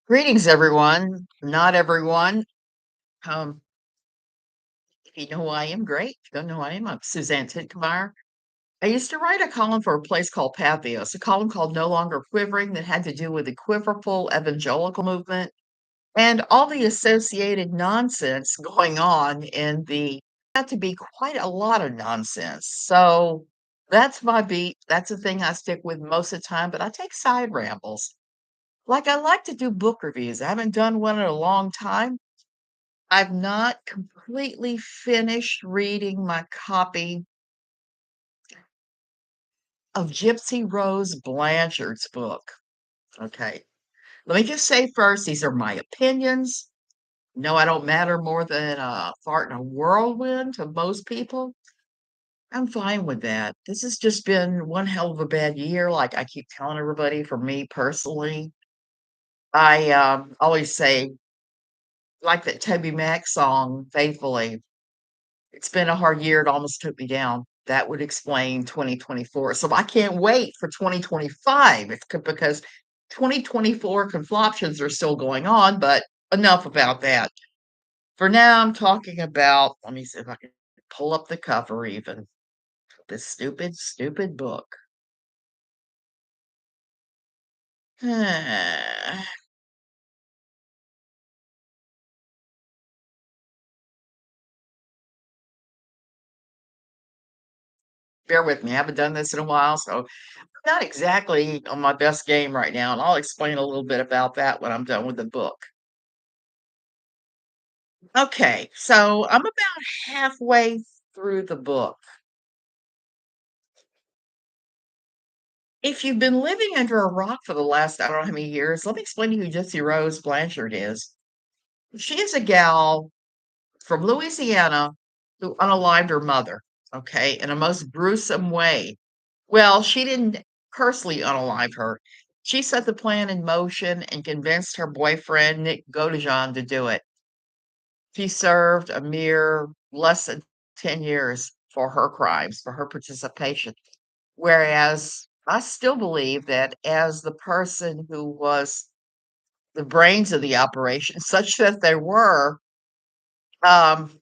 Greetings, everyone. Not everyone. Um, if you know who I am, great. If you don't know who I am, I'm Suzanne Titkemeyer. I used to write a column for a place called Pathos, a column called No Longer Quivering that had to do with the quiverful evangelical movement and all the associated nonsense going on in the got to be quite a lot of nonsense. So that's my beat. That's the thing I stick with most of the time, but I take side rambles. Like I like to do book reviews. I haven't done one in a long time. I've not completely finished reading my copy of Gypsy Rose Blanchard's book. Okay. Let me just say first, these are my opinions. No, I don't matter more than a fart in a whirlwind to most people. I'm fine with that. This has just been one hell of a bad year, like I keep telling everybody for me personally. I always say, like that Toby Mac song, Faithfully. It's been a hard year, it almost took me down. That would explain 2024. So I can't wait for 2025. Because 2024 confloptions are still going on, but enough about that. For now, I'm talking about, let me see if I can pull up the cover even. This stupid, stupid book. Bear with me. I haven't done this in a while, so I'm not exactly on my best game right now, and I'll explain a little bit about that when I'm done with the book. Okay, so I'm about halfway through the book. If you've been living under a rock for the last, I don't know how many years, let me explain to you who Gypsy Rose Blanchard is. She is a gal from Louisiana who unalived her mother, okay, in a most gruesome way. Well, she didn't personally unalive her. She set the plan in motion and convinced her boyfriend, Nick Godejohn, to do it. She served a mere less than 10 years for her crimes, for her participation. Whereas I still believe that as the person who was the brains of the operation, such that they were, um,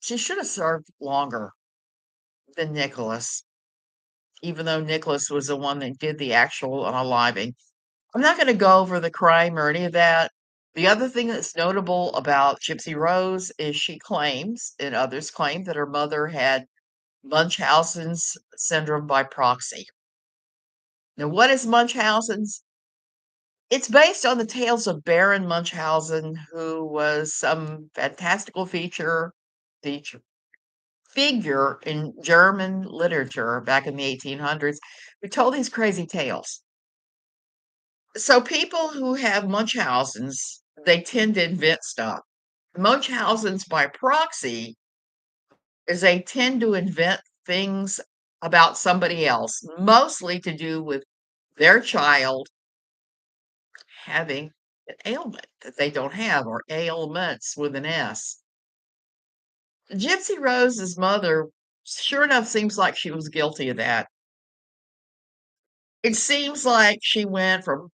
she should have served longer than Nicholas, even though Nicholas was the one that did the actual unaliving. I'm not going to go over the crime or any of that. The other thing that's notable about Gypsy Rose is she claims, and others claim, that her mother had Munchausen's syndrome by proxy. Now, what is Munchausen's? It's based on the tales of Baron Munchausen, who was some fantastical feature figure in German literature back in the 1800s who told these crazy tales. So people who have Munchausen's, they tend to invent stuff. Munchausen's by proxy is they tend to invent things about somebody else, mostly to do with their child having an ailment that they don't have, or ailments with an S. Gypsy Rose's mother, sure enough, seems like she was guilty of that. It seems like she went from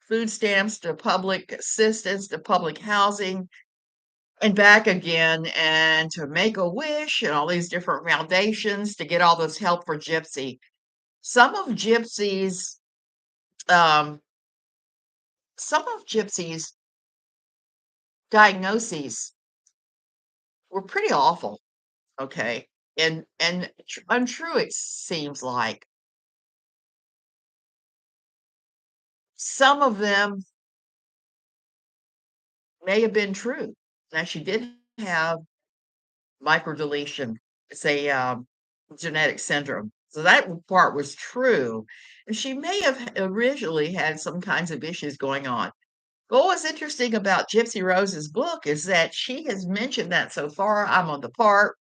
food stamps to public assistance to public housing and back again, and to Make a Wish and all these different foundations to get all this help for Gypsy. Some of Gypsy's um, some of Gypsy's diagnoses were pretty awful. Okay, and untrue. It seems like some of them may have been true. Now she did have microdeletion. It's a genetic syndrome. So that part was true. And she may have originally had some kinds of issues going on. But what's interesting about Gypsy Rose's book is that she has mentioned that so far. I'm on the part,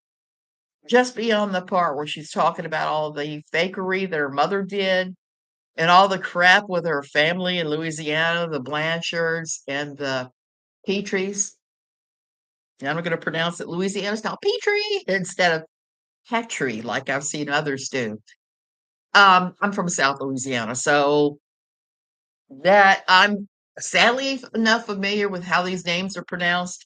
just beyond the part where she's talking about all the fakery that her mother did and all the crap with her family in Louisiana, the Blanchards and the Petries. And I'm going to pronounce it Louisiana style Petrie instead of Petrie, like I've seen others do. I'm from South Louisiana, so that I'm sadly enough familiar with how these names are pronounced,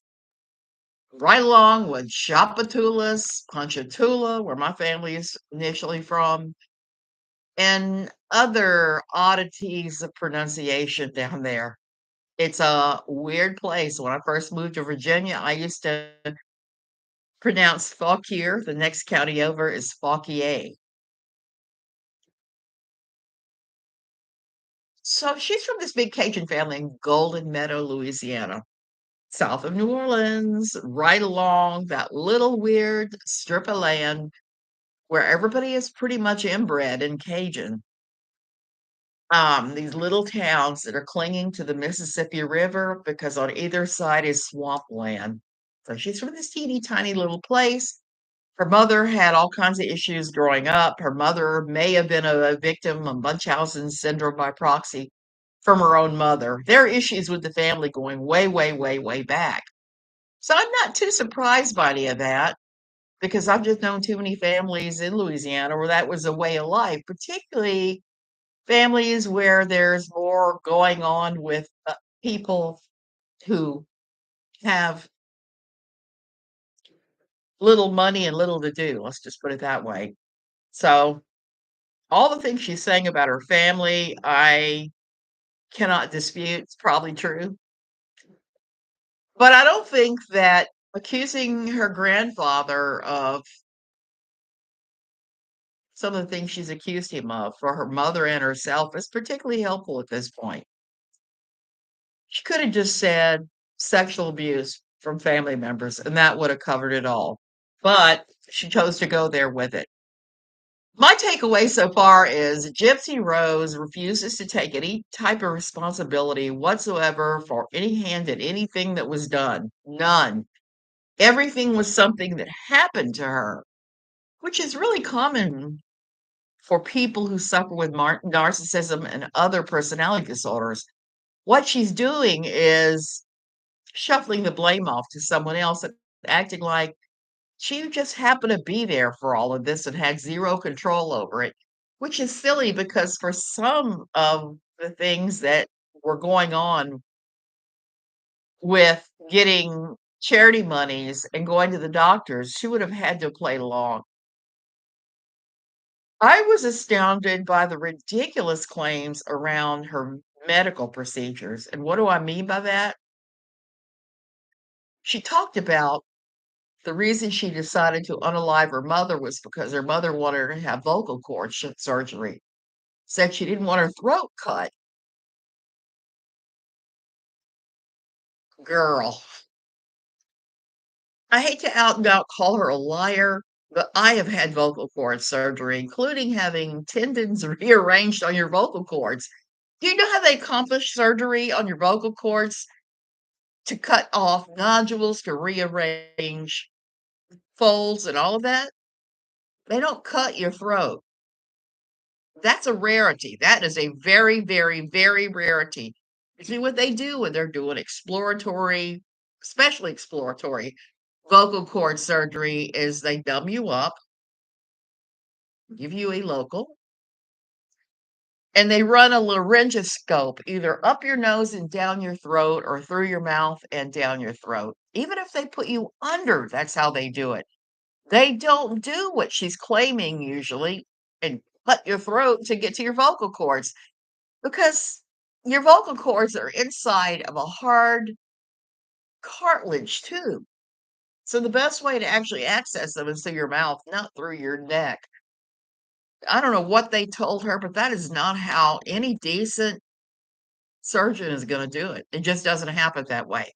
right along with Shapatulas, Ponchatula, where my family is initially from, and other oddities of pronunciation down there. It's a weird place. When I first moved to Virginia, I used to pronounce Fauquier. The next county over is Fauquier. So she's from this big Cajun family in Golden Meadow, Louisiana, south of New Orleans, right along that little weird strip of land where everybody is pretty much inbred in Cajun. These little towns that are clinging to the Mississippi River because on either side is swampland. So she's from this teeny tiny little place. Her mother had all kinds of issues growing up. Her mother may have been a victim of Munchausen syndrome by proxy from her own mother. There are issues with the family going way, way, way, way back. So I'm not too surprised by any of that because I've just known too many families in Louisiana where that was a way of life, particularly families where there's more going on with people who have little money and little to do. Let's just put it that way. So all the things she's saying about her family, I cannot dispute. It's probably true. But I don't think that accusing her grandfather of some of the things she's accused him of for her mother and herself is particularly helpful at this point. She could have just said sexual abuse from family members, and that would have covered it all. But she chose to go there with it. My takeaway so far is Gypsy Rose refuses to take any type of responsibility whatsoever for any hand in anything that was done. None. Everything was something that happened to her, which is really common for people who suffer with narcissism and other personality disorders. What she's doing is shuffling the blame off to someone else and acting like she just happened to be there for all of this and had zero control over it, which is silly because for some of the things that were going on with getting charity monies and going to the doctors, she would have had to play along. I was astounded by the ridiculous claims around her medical procedures. And what do I mean by that? She talked about the reason she decided to unalive her mother was because her mother wanted her to have vocal cord surgery. Said she didn't want her throat cut. Girl, I hate to out and out call her a liar, but I have had vocal cord surgery, including having tendons rearranged on your vocal cords. Do you know how they accomplish surgery on your vocal cords? To cut off nodules, to rearrange folds and all of that? They don't cut your throat. That's a rarity. That is a very, very, very rarity. See what they do when they're doing exploratory, especially exploratory vocal cord surgery is they dumb you up, give you a local, and they run a laryngoscope either up your nose and down your throat or through your mouth and down your throat. Even if they put you under, that's how they do it. They don't do what she's claiming usually and cut your throat to get to your vocal cords because your vocal cords are inside of a hard cartilage tube. So the best way to actually access them is through your mouth, not through your neck. I don't know what they told her, but that is not how any decent surgeon is going to do it. It just doesn't happen that way.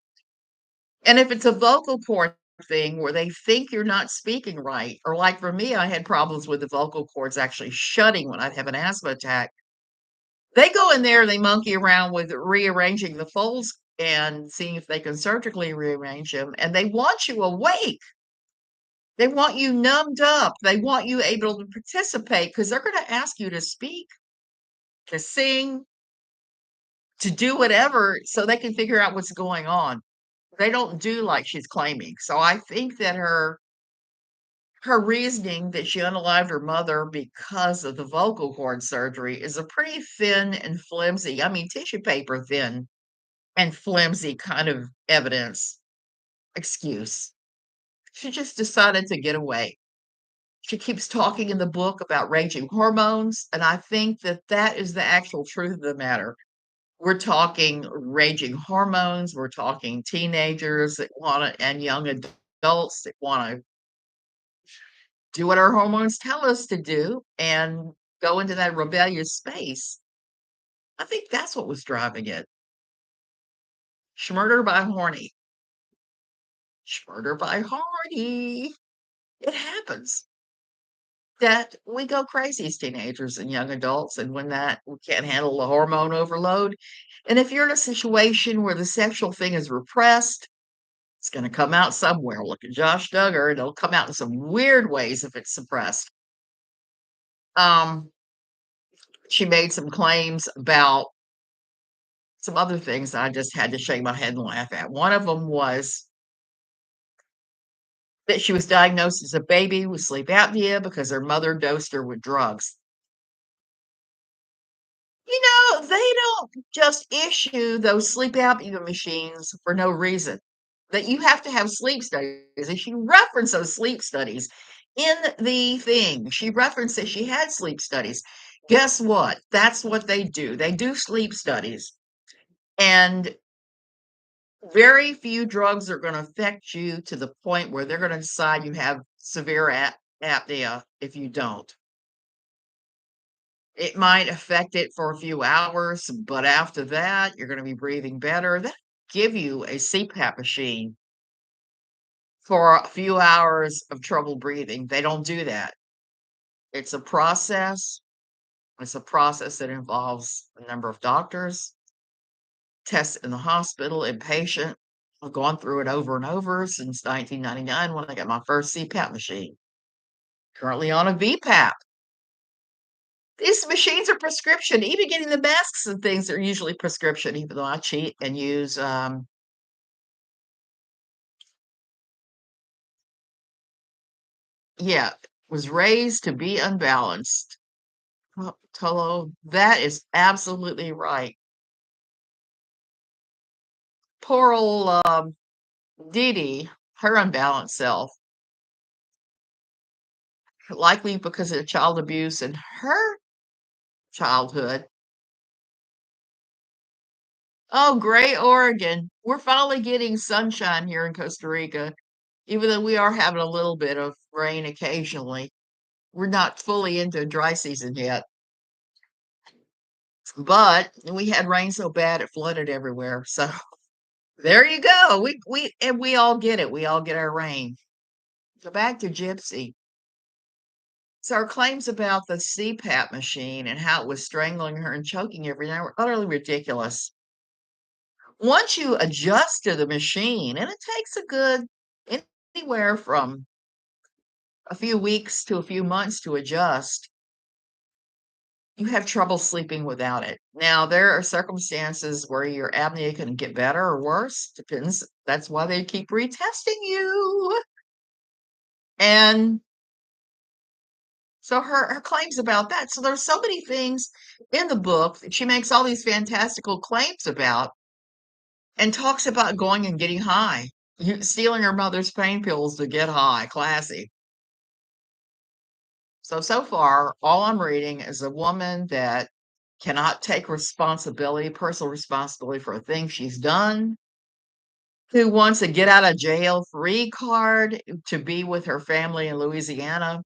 And if it's a vocal cord thing where they think you're not speaking right, or like for me, I had problems with the vocal cords actually shutting when I'd have an asthma attack. They go in there, they monkey around with rearranging the folds and seeing if they can surgically rearrange them, and they want you awake. They want you numbed up. They want you able to participate because they're gonna ask you to speak, to sing, to do whatever so they can figure out what's going on. They don't do like she's claiming. So I think that Her reasoning that she unalived her mother because of the vocal cord surgery is a pretty thin and flimsy, I mean, tissue paper thin and flimsy kind of evidence excuse. She just decided to get away. She keeps talking in the book about raging hormones, and I think that that is the actual truth of the matter. We're talking raging hormones, we're talking teenagers that wanna and young adults that wanna do what our hormones tell us to do and go into that rebellious space. I think that's what was driving it. Schmurder by horny. Schmurder by horny. It happens that we go crazy as teenagers and young adults, and when that we can't handle the hormone overload. And if you're in a situation where the sexual thing is repressed, it's gonna come out somewhere. Look at Josh Duggar, it'll come out in some weird ways if it's suppressed. Um, she made some claims about some other things I just had to shake my head and laugh at. One of them was that she was diagnosed as a baby with sleep apnea because her mother dosed her with drugs. You know, they don't just issue those sleep apnea machines for no reason. That you have to have sleep studies, and she referenced those sleep studies in the thing. She referenced that she had sleep studies. Guess what? That's what they do. They do sleep studies, and very few drugs are gonna affect you to the point where they're gonna decide you have severe apnea if you don't. It might affect it for a few hours, but after that, you're gonna be breathing better. They give you a CPAP machine for a few hours of trouble breathing. They don't do that. It's a process. It's a process that involves a number of doctors, tests in the hospital, inpatient. I've gone through it over and over since 1999 when I got my first CPAP machine. Currently on a VPAP. These machines are prescription. Even getting the masks and things are usually prescription, even though I cheat and use, yeah, was raised to be unbalanced. Tolo, that is absolutely right. Poor old, Dee Dee, her unbalanced self, likely because of child abuse in her childhood. Oh, Gray, Oregon. We're finally getting sunshine here in Costa Rica, even though we are having a little bit of rain occasionally. We're not fully into dry season yet, but we had rain so bad it flooded everywhere. So there you go. We all get it. We all get our rain. So back to Gypsy. So her claims about the CPAP machine and how it was strangling her and choking her every night were utterly ridiculous. Once you adjust to the machine, and it takes a good anywhere from a few weeks to a few months to adjust, you have trouble sleeping without it. Now, there are circumstances where your apnea can get better or worse, depends. That's why they keep retesting you. And so her claims about that. So there's so many things in the book that she makes all these fantastical claims about and talks about going and getting high, stealing her mother's pain pills to get high. Classy. So far, all I'm reading is a woman that cannot take responsibility, personal responsibility for a thing she's done, who wants a get out of jail free card to be with her family in Louisiana.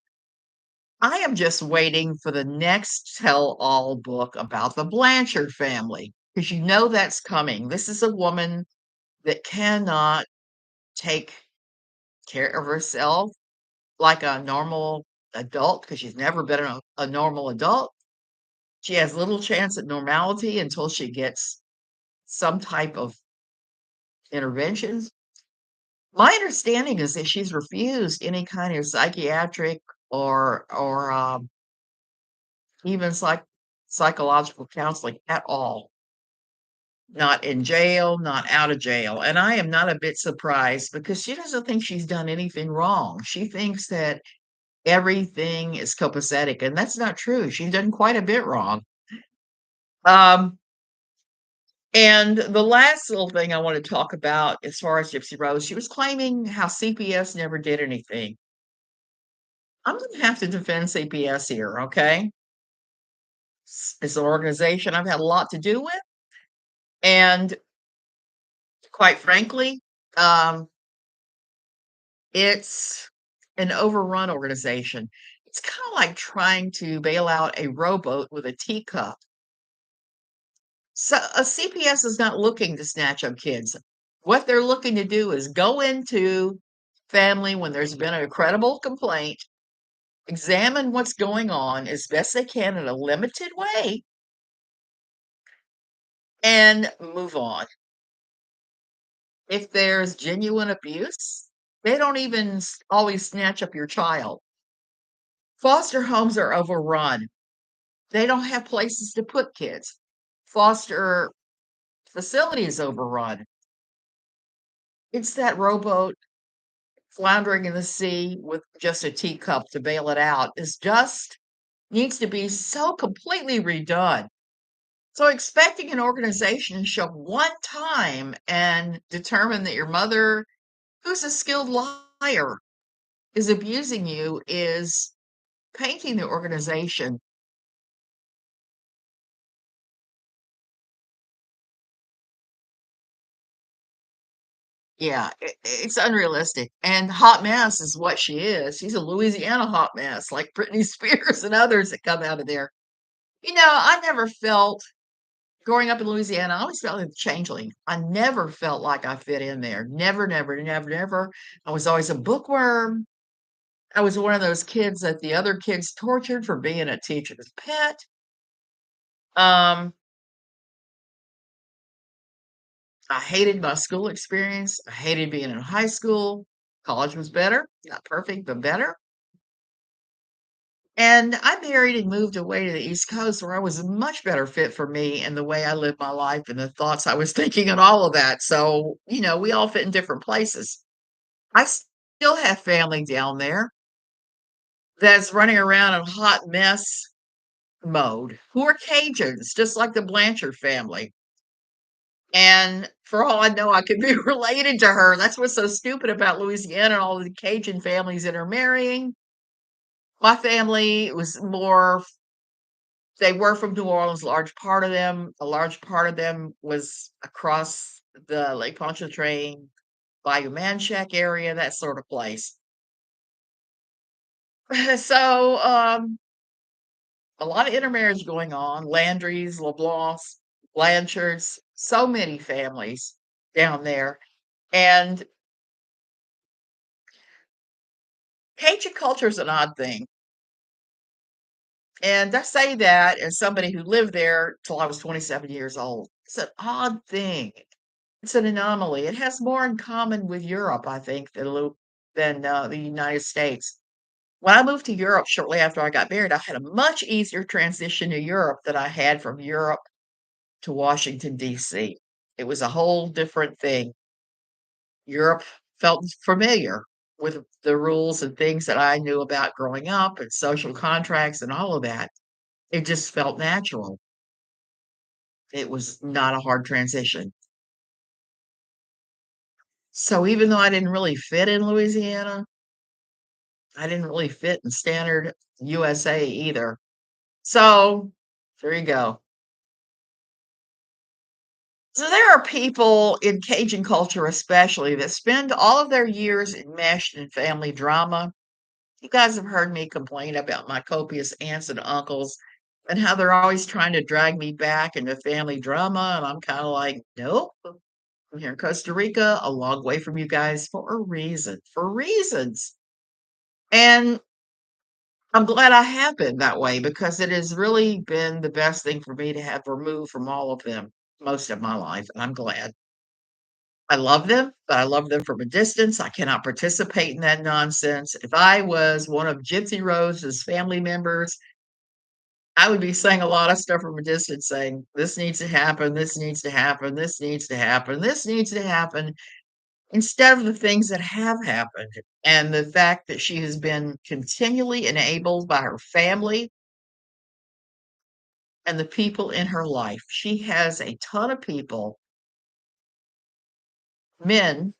I am just waiting for the next tell-all book about the Blanchard family because you know that's coming. This is a woman that cannot take care of herself like a normal adult because she's never been a normal adult. She has little chance at normality until she gets some type of interventions. My understanding is that she's refused any kind of psychiatric or even psychological counseling at all. Not in jail, not out of jail. And I am not a bit surprised because she doesn't think she's done anything wrong. She thinks that everything is copacetic, and that's not true. She's done quite a bit wrong. Um, and the last little thing I want to talk about as far as Gypsy Rose, she was claiming how CPS never did anything. I'm going to have to defend CPS here, okay? It's an organization I've had a lot to do with, and quite frankly, um, it's an overrun organization. It's kind of like trying to bail out a rowboat with a teacup. So a CPS is not looking to snatch up kids. What they're looking to do is go into family when there's been a credible complaint, examine what's going on as best they can in a limited way, and move on. If there's genuine abuse, they don't even always snatch up your child. Foster homes are overrun. They don't have places to put kids. Foster facilities overrun. It's that rowboat floundering in the sea with just a teacup to bail it out is just needs to be so completely redone. So expecting an organization to show up one time and determine that your mother, who's a skilled liar, is abusing you is painting the organization. Yeah, it's unrealistic. And hot mess is what she is. She's a Louisiana hot mess, like Britney Spears and others that come out of there. I never felt growing up in Louisiana, I always felt like a changeling. I never felt like I fit in there. Never, never, never, never. I was always a bookworm. I was one of those kids that the other kids tortured for being a teacher's pet. Um, I hated my school experience. I hated being in high school. College was better, not perfect, but better. And I married and moved away to the East Coast where I was a much better fit for me and the way I lived my life and the thoughts I was thinking and all of that. So, we all fit in different places. I still have family down there that's running around in hot mess mode who are Cajuns, just like the Blanchard family. And for all I know, I could be related to her. That's what's so stupid about Louisiana and all the Cajun families that are marrying. My family was more, they were from New Orleans, a large part of them was across the Lake Pontchartrain, Bayou Manchac area, that sort of place. So, a lot of intermarriage going on, Landrys, LeBlancs, Blanchards, so many families down there. And Cajun culture is an odd thing. And I say that as somebody who lived there till I was 27 years old. It's an odd thing. It's an anomaly. It has more in common with Europe, I think, than the United States. When I moved to Europe shortly after I got married, I had a much easier transition to Europe than I had from Europe to Washington, D.C. It was a whole different thing. Europe felt familiar with the rules and things that I knew about growing up and social contracts and all of that. It just felt natural. It was not a hard transition. So even though I didn't really fit in Louisiana, I didn't really fit in standard USA either. So there you go. So there are people in Cajun culture especially that spend all of their years enmeshed in family drama. You guys have heard me complain about my copious aunts and uncles and how they're always trying to drag me back into family drama, and I'm kinda like, "Nope. I'm here in Costa Rica, a long way from you guys for a reason, for reasons." And I'm glad I have been that way because it has really been the best thing for me to have removed from all of them most of my life, and I'm glad. I love them, but I love them from a distance. I cannot participate in that nonsense. If I was one of Gypsy Rose's family members, I would be saying a lot of stuff from a distance saying, "This needs to happen, this needs to happen, this needs to happen, this needs to happen," instead of the things that have happened. And the fact that she has been continually enabled by her family and the people in her life. She has a ton of people, men,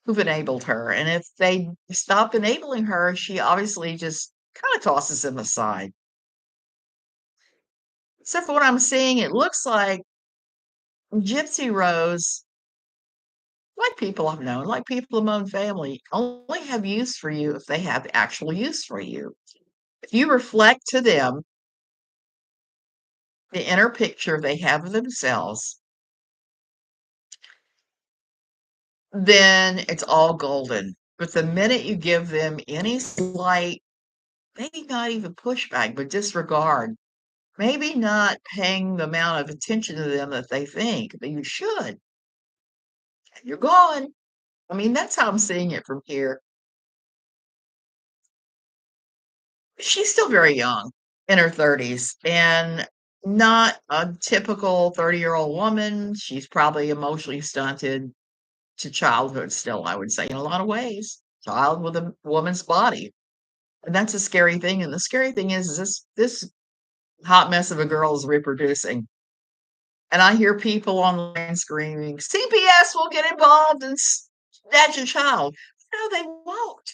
who've enabled her. And if they stop enabling her, she obviously just kind of tosses them aside. So, for what I'm seeing, it looks like Gypsy Rose, like people I've known, like people in my own family, only have use for you if they have actual use for you. If you reflect to them the inner picture they have of themselves, then it's all golden. But the minute you give them any slight, maybe not even pushback, but disregard, maybe not paying the amount of attention to them that they think that you should, you're gone. I mean, that's how I'm seeing it from here. She's still very young, in her 30s, and not a typical 30-year-old woman. She's probably emotionally stunted to childhood still, I would say, in a lot of ways. Child with a woman's body. And that's a scary thing. And the scary thing is this hot mess of a girl is reproducing. And I hear people online screaming, CPS will get involved and snatch a child. No, they won't.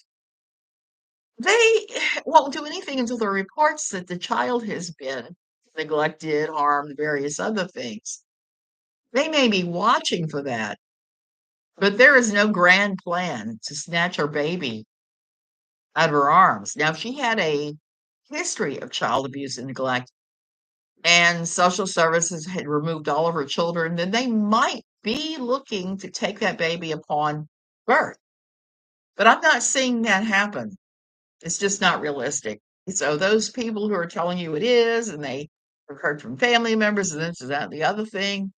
They won't do anything until the reports that the child has been neglected, harmed, various other things. They may be watching for that, but there is no grand plan to snatch her baby out of her arms. Now, if she had a history of child abuse and neglect and social services had removed all of her children, then they might be looking to take that baby upon birth. But I'm not seeing that happen. It's just not realistic. So those people who are telling you it is, and they have heard from family members and this and that and the other thing,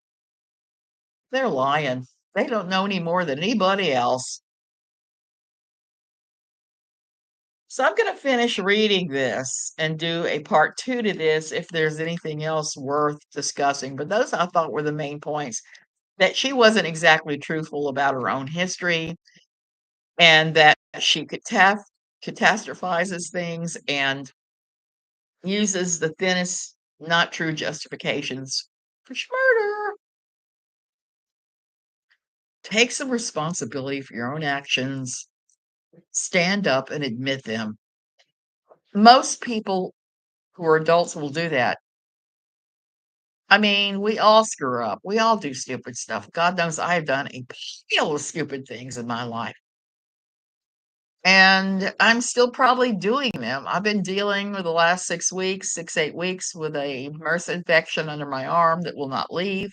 they're lying. They don't know any more than anybody else. So I'm going to finish reading this and do a part two to this if there's anything else worth discussing. But those I thought were the main points, that she wasn't exactly truthful about her own history and that she catastrophizes things and uses the thinnest, not true justifications for murder. Take some responsibility for your own actions. Stand up and admit them. Most people who are adults will do that. I mean, we all screw up. We all do stupid stuff. God knows I have done a pile of stupid things in my life. And I'm still probably doing them. I've been dealing with the last 6 weeks, 6, 8 weeks with a MRSA infection under my arm that will not leave.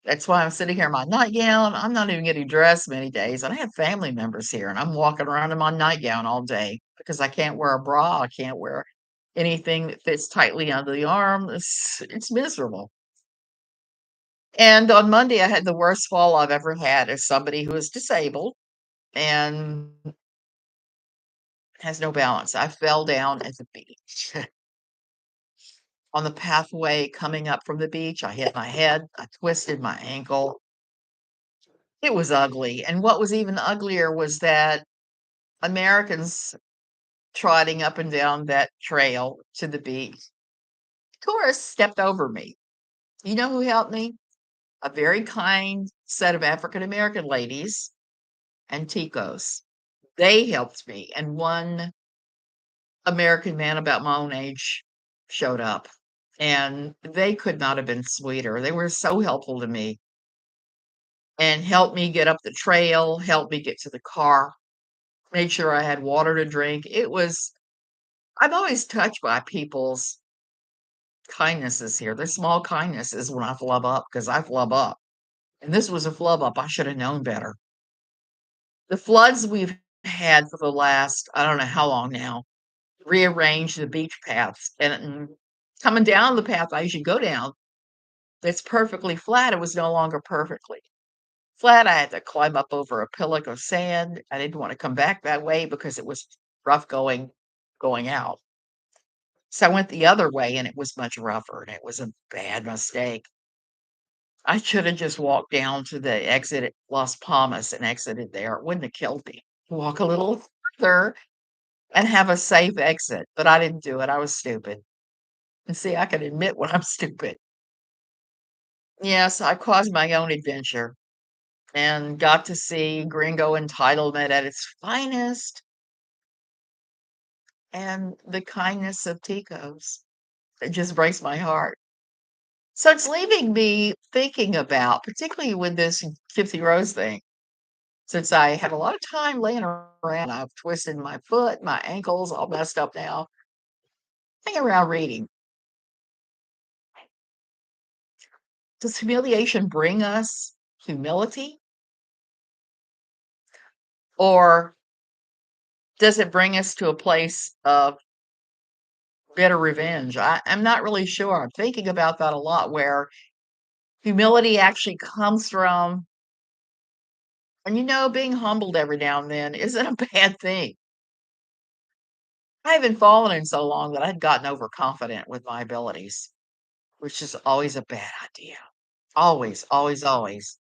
That's why I'm sitting here in my nightgown. I'm not even getting dressed many days. And I have family members here, and I'm walking around in my nightgown all day because I can't wear a bra. I can't wear anything that fits tightly under the arm. It's miserable. And on Monday, I had the worst fall I've ever had as somebody who is disabled and has no balance. I fell down at the beach. On the pathway coming up from the beach, I hit my head. I twisted my ankle. It was ugly. And what was even uglier was that Americans trotting up and down that trail to the beach, tourists stepped over me. You know who helped me? A very kind set of African American ladies and Ticos. They helped me. And one American man about my own age showed up. And they could not have been sweeter. They were so helpful to me and helped me get up the trail, helped me get to the car, made sure I had water to drink. I'm always touched by people's kindnesses here. They're small kindnesses when I flub up because I flub up. And this was a flub up. I should have known better. The floods we've had for the last, I don't know how long now, rearranged the beach paths. And coming down the path I usually go down, that's perfectly flat. It was no longer perfectly flat. I had to climb up over a pillock of sand. I didn't want to come back that way because it was rough going out. So I went the other way and it was much rougher and it was a bad mistake. I should have just walked down to the exit at Las Palmas and exited there. It wouldn't have killed me. walk a little further, and have a safe exit, but I didn't do it, I was stupid. And see, I can admit when I'm stupid. Yes, I caused my own adventure and got to see gringo entitlement at its finest and the kindness of Ticos. It just breaks my heart. So it's leaving me thinking about, particularly with this Gypsy Rose thing, since I have a lot of time laying around, I've twisted my foot, my ankles, all messed up now, hanging around reading. Does humiliation bring us humility, or does it bring us to a place of bitter revenge? I'm not really sure. I'm thinking about that a lot, where humility actually comes from, and being humbled every now and then isn't a bad thing. I haven't fallen in so long that I'd gotten overconfident with my abilities, which is always a bad idea. Always, always, always.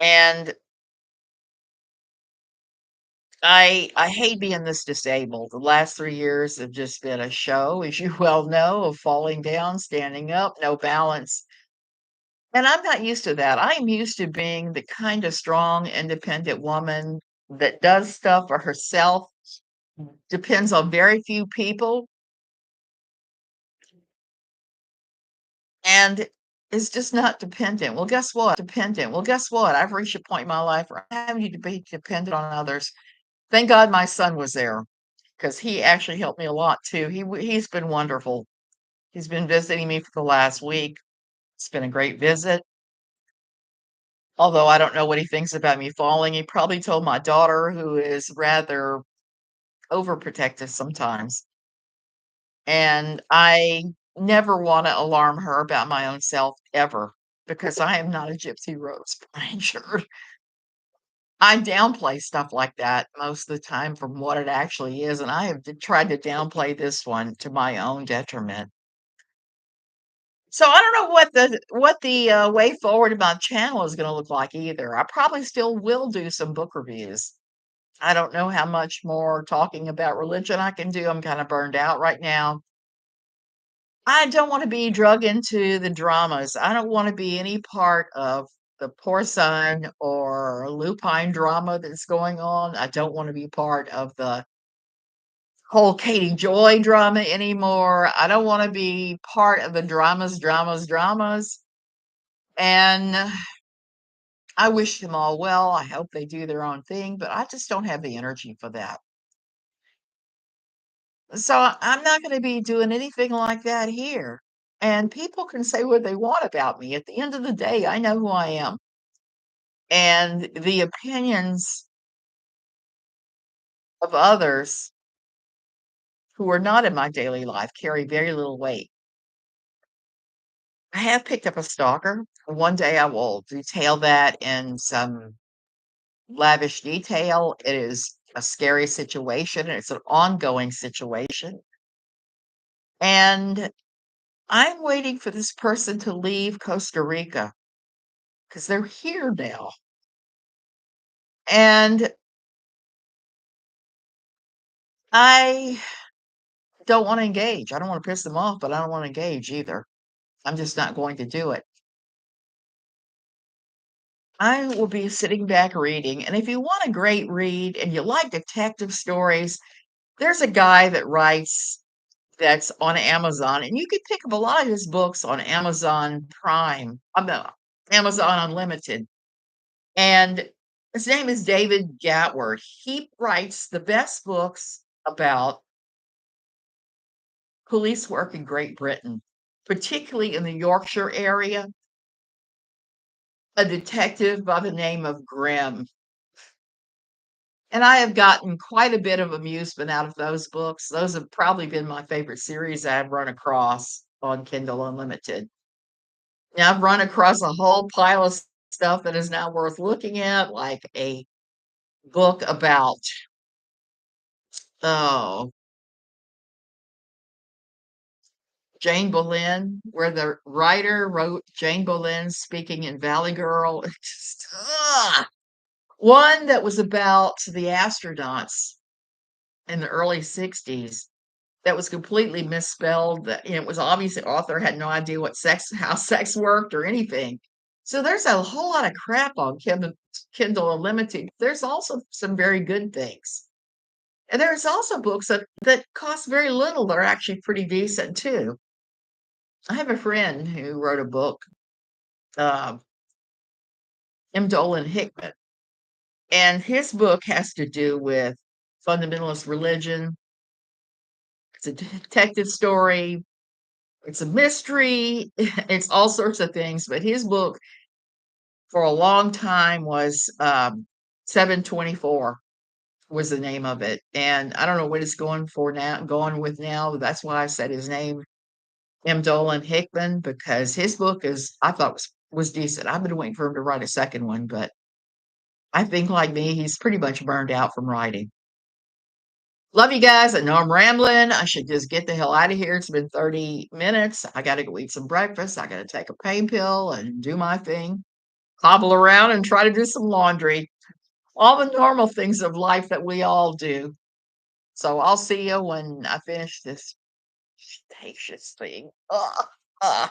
And I hate being this disabled. The last 3 years have just been a show, as you well know, of falling down, standing up, no balance. And I'm not used to that. I am used to being the kind of strong, independent woman that does stuff for herself, depends on very few people, and is just not dependent. Well, guess what? I've reached a point in my life where I have need to be dependent on others. Thank God my son was there, because he actually helped me a lot too. He's been wonderful. He's been visiting me for the last week. It's been a great visit. Although I don't know what he thinks about me falling. He probably told my daughter, who is rather overprotective sometimes. And I never want to alarm her about my own self ever, because I am not a Gypsy Rose Blanchard. I downplay stuff like that most of the time from what it actually is. And I have tried to downplay this one to my own detriment. So I don't know what the way forward in my channel is gonna look like either. I probably still will do some book reviews. I don't know how much more talking about religion I can do. I'm kinda burned out right now. I don't wanna be drug into the dramas. I don't wanna be any part of the Poor Son or lupine drama that's going on. I don't wanna be part of the whole Katie Joy drama anymore. I don't wanna be part of the dramas. And I wish them all well. I hope they do their own thing, but I just don't have the energy for that. So I'm not going to be doing anything like that here. And people can say what they want about me. At the end of the day, I know who I am. And the opinions of others who are not in my daily life carry very little weight. I have picked up a stalker. One day I will detail that in some lavish detail. It is a scary situation. It's an ongoing situation. And I'm waiting for this person to leave Costa Rica because they're here now. And I don't want to engage. I don't want to piss them off, but I don't want to engage either. I'm just not going to do it. I will be sitting back reading. And if you want a great read and you like detective stories, there's a guy that writes that's on Amazon, and you can pick up a lot of his books on Amazon Prime, Amazon Unlimited. And his name is David Gatward. He writes the best books about police work in Great Britain, particularly in the Yorkshire area. A detective by the name of Grimm. And I have gotten quite a bit of amusement out of those books. Those have probably been my favorite series I've run across on Kindle Unlimited. Now, I've run across a whole pile of stuff that is now worth looking at, like a book about, oh, Jane Boleyn, where the writer wrote Jane Boleyn speaking in Valley Girl. It's just, ugh, One that was about the astronauts in the early 60s that was completely misspelled. It was obvious the author had no idea how sex worked or anything. So there's a whole lot of crap on Kindle Unlimited. There's also some very good things. And there's also books that cost very little that are actually pretty decent too. I have a friend who wrote a book, uh, M. Dolan Hickman, and his book has to do with fundamentalist religion. It's a detective story. It's a mystery. It's all sorts of things. But his book for a long time was 724 was the name of it. And I don't know what it's going with now. But that's why I said his name, M. Dolan Hickman, because his book I thought was decent. I've been waiting for him to write a second one, but I think like me, he's pretty much burned out from writing. Love you guys. I know I'm rambling. I should just get the hell out of here. It's been 30 minutes. I got to go eat some breakfast. I got to take a pain pill and do my thing, hobble around and try to do some laundry. All the normal things of life that we all do. So I'll see you when I finish this spacious thing. Ugh, ugh.